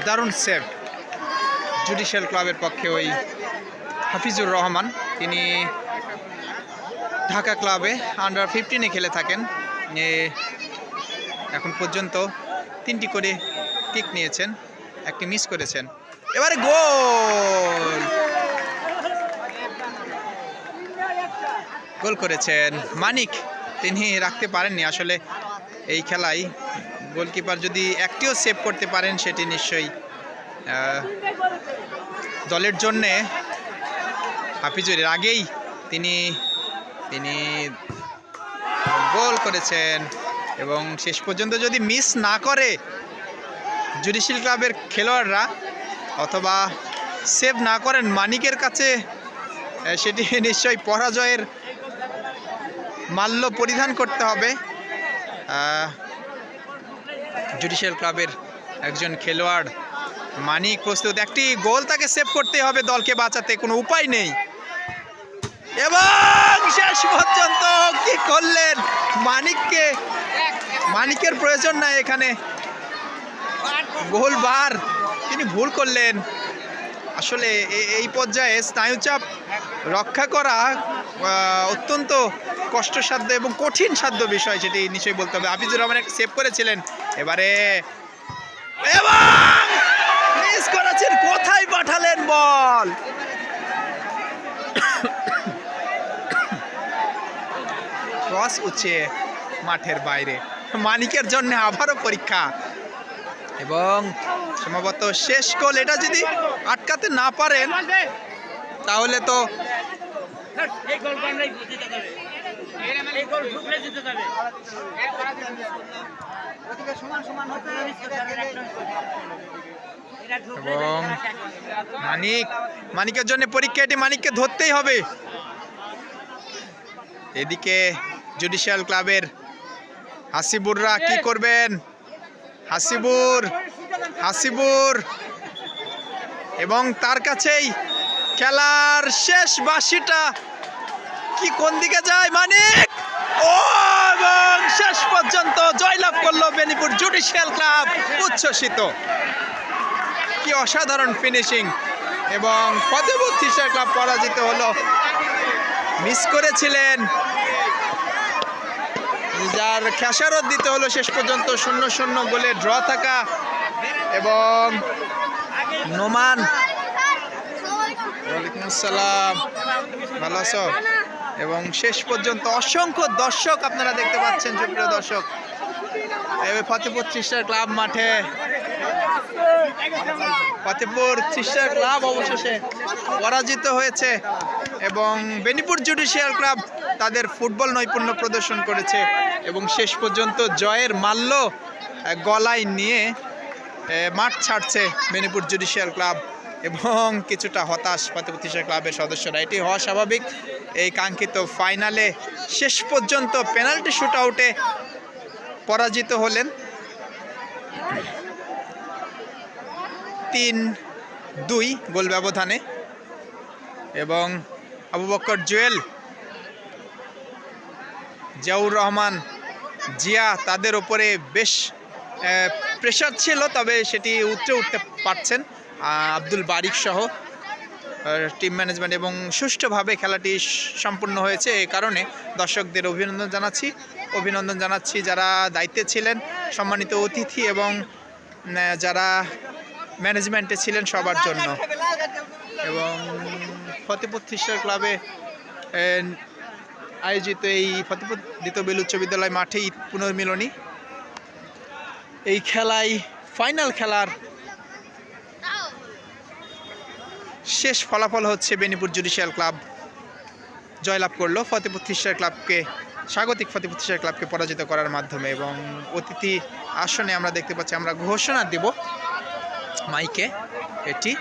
দারুণ save judicial ক্লাবের পক্ষে ওই হাফিজুর রহমান, তিনি ঢাকা ক্লাবে আন্ডার 15-এ খেলে থাকেন। এখন পর্যন্ত 3টি করে কিক নিয়েছেন, একটি মিস করেছেন। এবারে গোল করেছেন মানিক, তিনি রাখতে পারেননি। আসলে এই খেলায় গোলকিপার যদি একটিও সেভ করতে পারেন সেটি নিশ্চয়ই দলের জন্যে হাফিজুরের আগেই তিনি গোল করেছেন। এবং শেষ পর্যন্ত যদি মিস না করে জুডিশিয়াল ক্লাবের খেলোয়াড়রা অথবা সেভ না করেন মানিকের কাছে, সেটি নিশ্চয়ই পরাজয়ের মাল্য পরিধান করতে হবে। জুডিশিয়াল ক্লাবের একজন খেলোয়াড় মানিক প্রস্তুত, একটি গোল তাকে সেভ করতে হবে দলকে বাঁচাতে, কোনো উপায় নেই। এবং শেষ পর্যন্ত কি করলেন মানিকের প্রয়োজন নাই এখানে, গোল বার তিনি ভুল করলেন। আসলে এই পর্যায়ে স্নায়ুচাপ রক্ষা করা অত্যন্ত কষ্টসাধ্য এবং কঠিন সাধ্য বিষয়, সেটি নিশ্চয়ই বলতে হবে। হাফিজুর রহমান একটা সেভ করেছিলেন এবারে, এবং মিস করেছেন। কোথায় পাঠালেন বল, ক্রস উঠছে মাঠের বাইরে। মানিকের জন্য আবারও পরীক্ষা, এবং সম্ভবত শেষ গোল। এটা যদি আটকাতে না পারেন তাহলে তো এবং মানিকের জন্য পরীক্ষা, এটি মানিককে ধরতেই হবে। এদিকে জুডিশিয়াল ক্লাবের হাসিবুররা কি করবেন, হাসিবুর এবং তার কাছেই খেলার শেষ বাঁশিটা কি কোন দিকে যায়, মানিক এবং শেষ পর্যন্ত জয়লাভ করলো বেনীপুর জুডিশিয়াল ক্লাব। উচ্ছ্বসিত, কি অসাধারণ ফিনিশিং। এবং ফতেপুর থ্রিস্টার ক্লাব পরাজিত হলো। মিস করেছিলেন, যার খেসারত দিতে হলো শেষ পর্যন্ত 0-0 গোলে ড্র থাকা। এবং নোমান, ওয়ালাইকুম আসসালাম, ভালো আছো? এবং শেষ পর্যন্ত অসংখ্য দর্শক আপনারা দেখতে পাচ্ছেন, সুপ্রিয় দর্শক। ফতেপুর থ্রিস্টার ক্লাব মাঠে, ফতেপুর থ্রিস্টার ক্লাব অবশেষে পরাজিত হয়েছে এবং বেনীপুর জুডিশিয়াল ক্লাব তাদের ফুটবল নৈপুণ্য প্রদর্শন করেছে এবং শেষ পর্যন্ত জয়ের মাল্য গলায় নিয়ে মাঠ ছাড়ছে বেনীপুর জুডিশিয়াল ক্লাব। এবং কিছুটা হতাশ ফতেপুর থ্রিস্টার ক্লাবের সদস্যরা, এটি হওয়া স্বাভাবিক। এই কাঙ্ক্ষিত ফাইনালে শেষ পর্যন্ত পেনাল্টি শুট আউটে পরাজিত হলেন 3-2 গোল ব্যবধানে। এবং আবু বকর জুয়েল, জিয়াউর রহমান, জিয়া, তাদের ওপরে বেশ প্রেশার ছিল, তবে সেটি উঠতে পারছেন আব্দুল বারিক সহ টিম ম্যানেজমেন্ট, এবং সুষ্ঠুভাবে খেলাটি সম্পূর্ণ হয়েছে। এই কারণে দর্শকদের অভিনন্দন জানাচ্ছি যারা দায়িত্বে ছিলেন, সম্মানিত অতিথি এবং যারা ম্যানেজমেন্টে ছিলেন, সবার জন্য। এবং ফতেপুর থ্রিস্টার ক্লাবে আয়োজিত এই ফতেপুর দ্বিতীয় বেল উচ্চ বিদ্যালয় মাঠে ঈদ পুনর্মিলনী, এই খেলায় ফাইনাল খেলার শেষ ফলাফল হচ্ছে বেনীপুর জুডিশিয়াল ক্লাব জয়লাভ করলো ফতেপুর থ্রিস্টার ক্লাবকে, স্বাগতিক ফতেপুর থ্রিস্টার ক্লাবকে পরাজিত করার মাধ্যমে। এবং অতিথি আসনে আমরা দেখতে পাচ্ছি, আমরা ঘোষণা দিব মাইকে এটি।